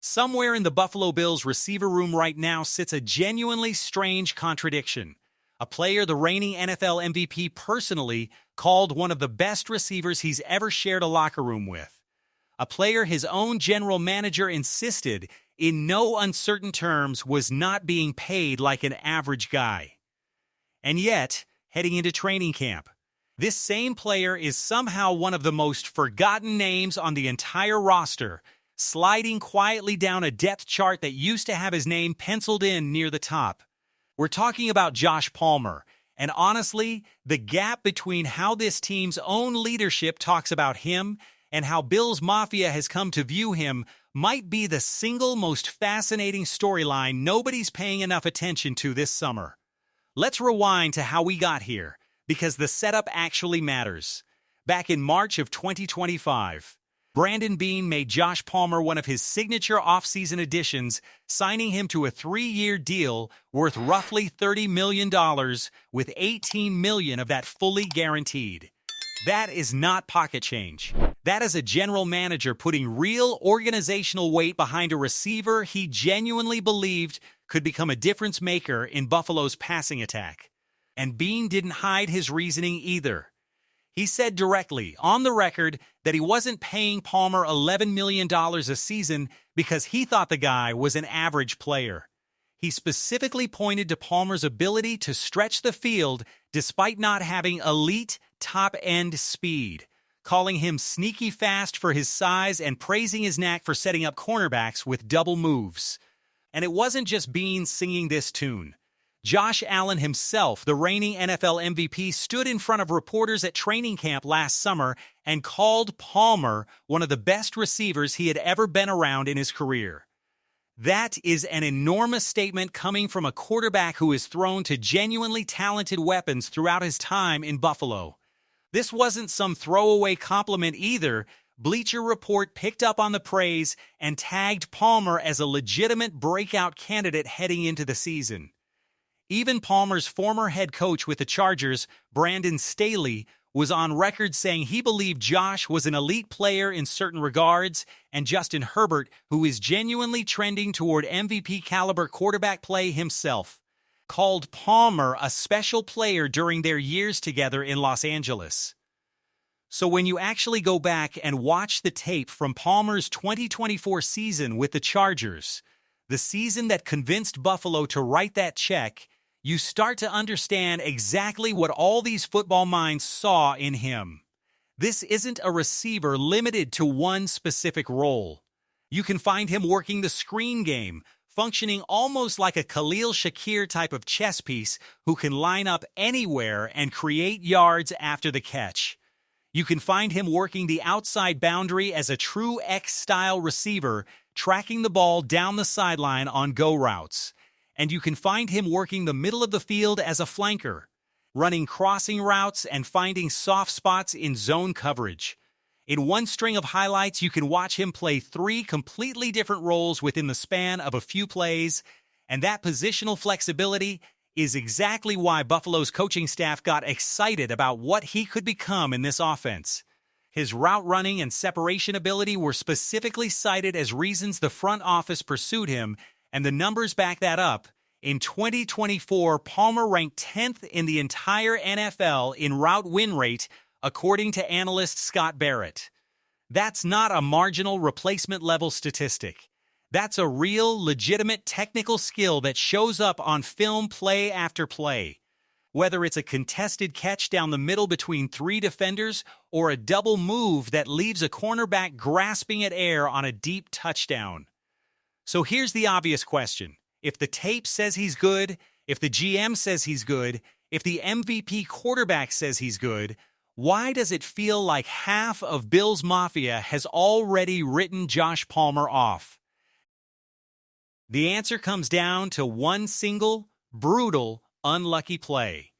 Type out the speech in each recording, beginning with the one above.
Somewhere in the Buffalo Bills receiver room right now sits a genuinely strange contradiction. A player the reigning NFL MVP personally called one of the best receivers he's ever shared a locker room with. A player his own general manager insisted, in no uncertain terms, was not being paid like an average guy. And yet, heading into training camp, this same player is somehow one of the most forgotten names on the entire roster, sliding quietly down a depth chart that used to have his name penciled in near the top. We're talking about Josh Palmer, and honestly, the gap between how this team's own leadership talks about him and how Bills Mafia has come to view him might be the single most fascinating storyline nobody's paying enough attention to this summer. Let's rewind to how we got here, because the setup actually matters. Back in March of 2025, Brandon Beane made Josh Palmer one of his signature offseason additions, signing him to a 3-year deal worth roughly $30 million, with $18 million of that fully guaranteed. That is not pocket change. That is a general manager putting real organizational weight behind a receiver he genuinely believed could become a difference maker in Buffalo's passing attack. And Beane didn't hide his reasoning either. He said directly, on the record, that he wasn't paying Palmer $11 million a season because he thought the guy was an average player. He specifically pointed to Palmer's ability to stretch the field despite not having elite, top-end speed, calling him sneaky fast for his size and praising his knack for setting up cornerbacks with double moves. And it wasn't just Beane singing this tune. Josh Allen himself, the reigning NFL MVP, stood in front of reporters at training camp last summer and called Palmer one of the best receivers he had ever been around in his career. That is an enormous statement coming from a quarterback who is thrown to genuinely talented weapons throughout his time in Buffalo. This wasn't some throwaway compliment either. Bleacher Report picked up on the praise and tagged Palmer as a legitimate breakout candidate heading into the season. Even Palmer's former head coach with the Chargers, Brandon Staley, was on record saying he believed Josh was an elite player in certain regards, and Justin Herbert, who is genuinely trending toward MVP-caliber quarterback play himself, called Palmer a special player during their years together in Los Angeles. So when you actually go back and watch the tape from Palmer's 2024 season with the Chargers, the season that convinced Buffalo to write that check, you start to understand exactly what all these football minds saw in him. This isn't a receiver limited to one specific role. You can find him working the screen game, functioning almost like a Khalil Shakir type of chess piece who can line up anywhere and create yards after the catch. You can find him working the outside boundary as a true X-style receiver, tracking the ball down the sideline on go routes. And you can find him working the middle of the field as a flanker, running crossing routes and finding soft spots in zone coverage. In one string of highlights, you can watch him play 3 completely different roles within the span of a few plays, and that positional flexibility is exactly why Buffalo's coaching staff got excited about what he could become in this offense. His route running and separation ability were specifically cited as reasons the front office pursued him, and the numbers back that up. In 2024, Palmer ranked 10th in the entire NFL in route win rate, according to analyst Scott Barrett. That's not a marginal replacement-level statistic. That's a real, legitimate technical skill that shows up on film play after play. Whether it's a contested catch down the middle between 3 defenders or a double move that leaves a cornerback grasping at air on a deep touchdown. So here's the obvious question. If the tape says he's good, if the GM says he's good, if the MVP quarterback says he's good, why does it feel like half of Bills Mafia has already written Josh Palmer off? The answer comes down to one single, brutal, unlucky play.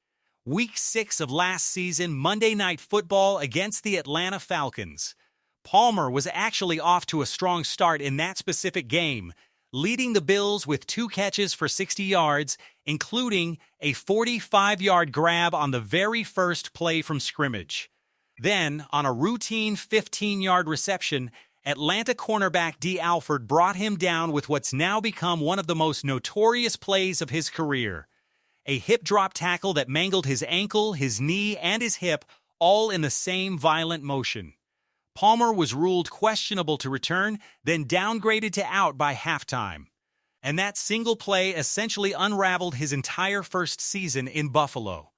Week 6 of last season, Monday Night Football against the Atlanta Falcons. Palmer was actually off to a strong start in that specific game, leading the Bills with 2 catches for 60 yards, including a 45-yard grab on the very first play from scrimmage. Then, on a routine 15-yard reception, Atlanta cornerback Dee Alford brought him down with what's now become one of the most notorious plays of his career. A hip drop tackle that mangled his ankle, his knee, and his hip, all in the same violent motion. Palmer was ruled questionable to return, then downgraded to out by halftime. And that single play essentially unraveled his entire first season in Buffalo.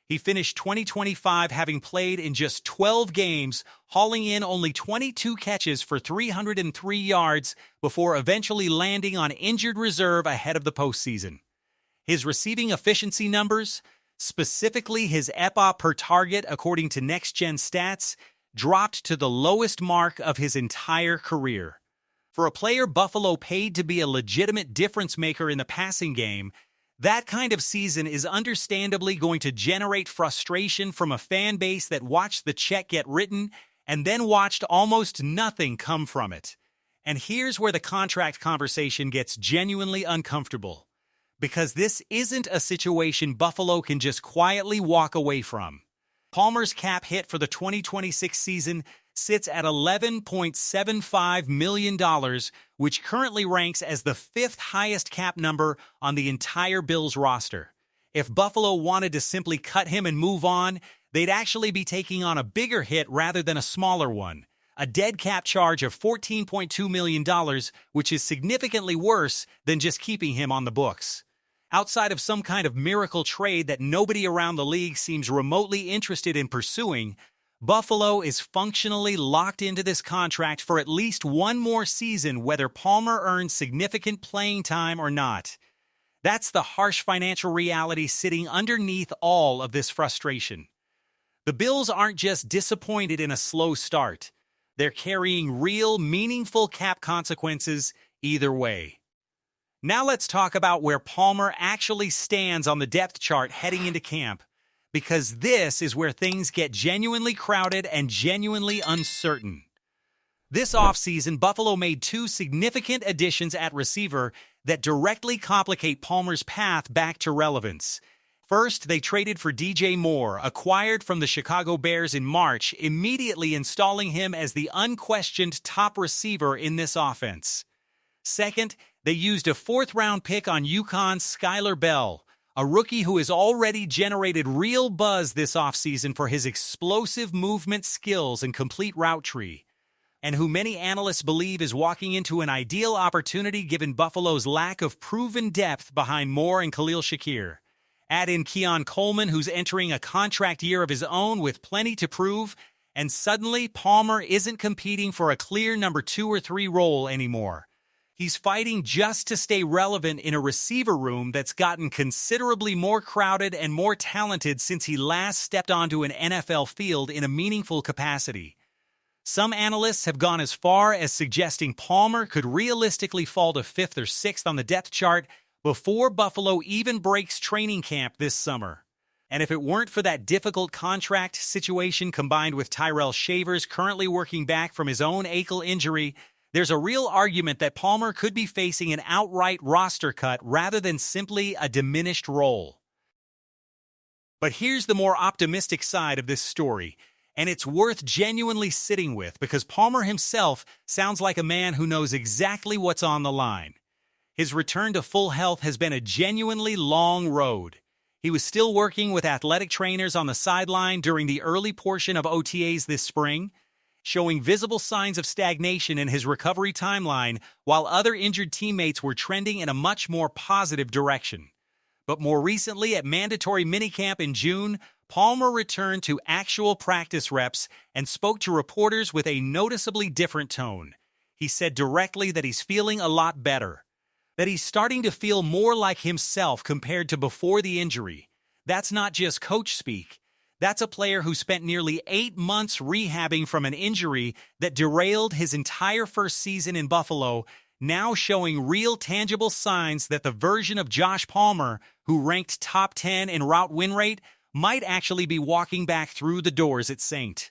He finished 2025 having played in just 12 games, hauling in only 22 catches for 303 yards before eventually landing on injured reserve ahead of the postseason. His receiving efficiency numbers, specifically his EPA per target according to Next Gen Stats, dropped to the lowest mark of his entire career. For a player Buffalo paid to be a legitimate difference maker in the passing game, that kind of season is understandably going to generate frustration from a fan base that watched the check get written and then watched almost nothing come from it. And here's where the contract conversation gets genuinely uncomfortable. Because this isn't a situation Buffalo can just quietly walk away from. Palmer's cap hit for the 2026 season sits at $11.75 million, which currently ranks as the fifth highest cap number on the entire Bills roster. If Buffalo wanted to simply cut him and move on, they'd actually be taking on a bigger hit rather than a smaller one. A dead cap charge of $14.2 million, which is significantly worse than just keeping him on the books. Outside of some kind of miracle trade that nobody around the league seems remotely interested in pursuing, Buffalo is functionally locked into this contract for at least one more season whether Palmer earns significant playing time or not. That's the harsh financial reality sitting underneath all of this frustration. The Bills aren't just disappointed in a slow start. They're carrying real, meaningful cap consequences either way. Now let's talk about where Palmer actually stands on the depth chart heading into camp, because this is where things get genuinely crowded and genuinely uncertain. This offseason, Buffalo made two significant additions at receiver that directly complicate Palmer's path back to relevance. First, they traded for DJ Moore, acquired from the Chicago Bears in March, immediately installing him as the unquestioned top receiver in this offense. Second, they used a fourth-round pick on UConn's Skylar Bell, a rookie who has already generated real buzz this offseason for his explosive movement skills and complete route tree, and who many analysts believe is walking into an ideal opportunity given Buffalo's lack of proven depth behind Moore and Khalil Shakir. Add in Keon Coleman, who's entering a contract year of his own with plenty to prove, and suddenly Palmer isn't competing for a clear number 2 or 3 role anymore. He's fighting just to stay relevant in a receiver room that's gotten considerably more crowded and more talented since he last stepped onto an NFL field in a meaningful capacity. Some analysts have gone as far as suggesting Palmer could realistically fall to 5th or 6th on the depth chart before Buffalo even breaks training camp this summer. And if it weren't for that difficult contract situation combined with Tyrell Shavers currently working back from his own ankle injury, there's a real argument that Palmer could be facing an outright roster cut rather than simply a diminished role. But here's the more optimistic side of this story, and it's worth genuinely sitting with because Palmer himself sounds like a man who knows exactly what's on the line. His return to full health has been a genuinely long road. He was still working with athletic trainers on the sideline during the early portion of OTAs this spring, showing visible signs of stagnation in his recovery timeline while other injured teammates were trending in a much more positive direction. But more recently, at mandatory minicamp in June, Palmer returned to actual practice reps and spoke to reporters with a noticeably different tone. He said directly that he's feeling a lot better, that he's starting to feel more like himself compared to before the injury. That's not just coach speak. That's a player who spent nearly 8 months rehabbing from an injury that derailed his entire first season in Buffalo, now showing real tangible signs that the version of Josh Palmer, who ranked top 10 in route win rate, might actually be walking back through the doors at St.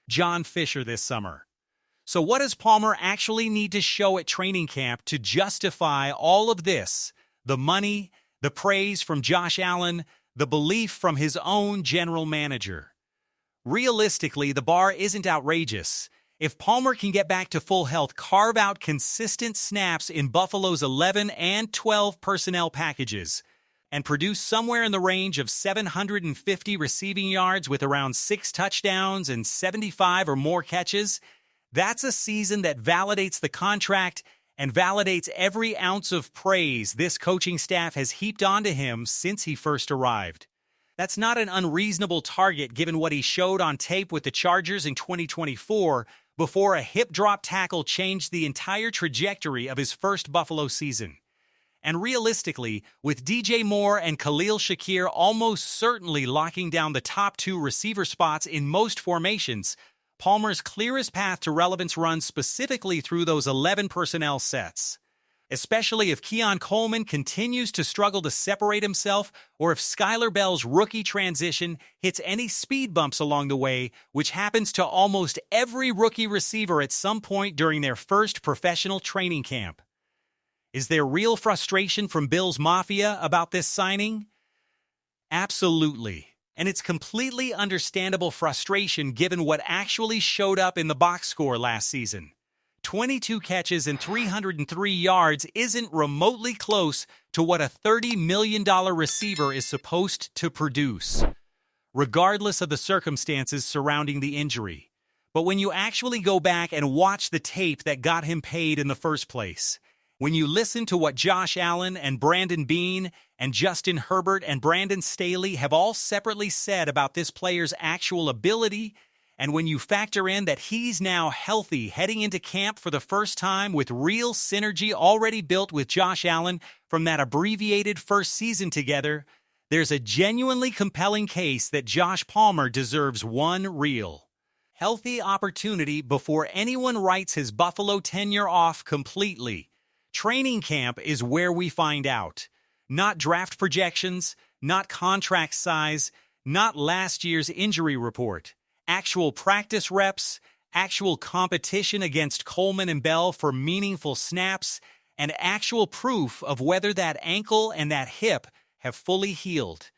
John Fisher this summer. So what does Palmer actually need to show at training camp to justify all of this? The money, the praise from Josh Allen, the belief from his own general manager. Realistically, the bar isn't outrageous. If Palmer can get back to full health, carve out consistent snaps in Buffalo's 11 and 12 personnel packages, and produce somewhere in the range of 750 receiving yards with around 6 touchdowns and 75 or more catches, that's a season that validates the contract and validates every ounce of praise this coaching staff has heaped onto him since he first arrived. That's not an unreasonable target given what he showed on tape with the Chargers in 2024 before a hip drop tackle changed the entire trajectory of his first Buffalo season. And realistically, with DJ Moore and Khalil Shakir almost certainly locking down the top 2 receiver spots in most formations, Palmer's clearest path to relevance runs specifically through those 11 personnel sets. Especially if Keon Coleman continues to struggle to separate himself, or if Skylar Bell's rookie transition hits any speed bumps along the way, which happens to almost every rookie receiver at some point during their first professional training camp. Is there real frustration from Bills Mafia about this signing? Absolutely. And it's completely understandable frustration given what actually showed up in the box score last season. 22 catches and 303 yards isn't remotely close to what a $30 million receiver is supposed to produce, regardless of the circumstances surrounding the injury. But when you actually go back and watch the tape that got him paid in the first place, when you listen to what Josh Allen and Brandon Beane and Justin Herbert and Brandon Staley have all separately said about this player's actual ability, and when you factor in that he's now healthy heading into camp for the first time with real synergy already built with Josh Allen from that abbreviated first season together, there's a genuinely compelling case that Josh Palmer deserves one real, healthy opportunity before anyone writes his Buffalo tenure off completely. Training camp is where we find out. Not draft projections, not contract size, not last year's injury report. Actual practice reps, actual competition against Coleman and Bell for meaningful snaps, and actual proof of whether that ankle and that hip have fully healed.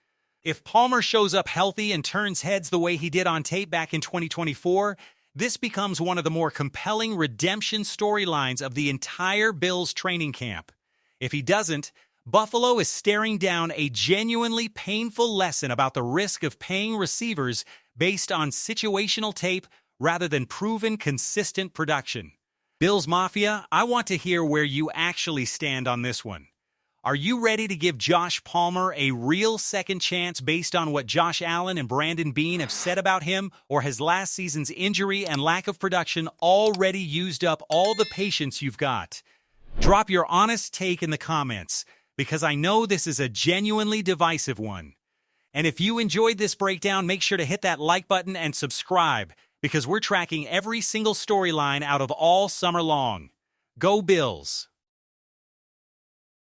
If Palmer shows up healthy and turns heads the way he did on tape back in 2024, this becomes one of the more compelling redemption storylines of the entire Bills training camp. If he doesn't, Buffalo is staring down a genuinely painful lesson about the risk of paying receivers based on situational tape rather than proven consistent production. Bills Mafia, I want to hear where you actually stand on this one. Are you ready to give Josh Palmer a real second chance based on what Josh Allen and Brandon Beane have said about him, or has last season's injury and lack of production already used up all the patience you've got? Drop your honest take in the comments, because I know this is a genuinely divisive one. And if you enjoyed this breakdown, make sure to hit that like button and subscribe, because we're tracking every single storyline out of all summer long. Go Bills!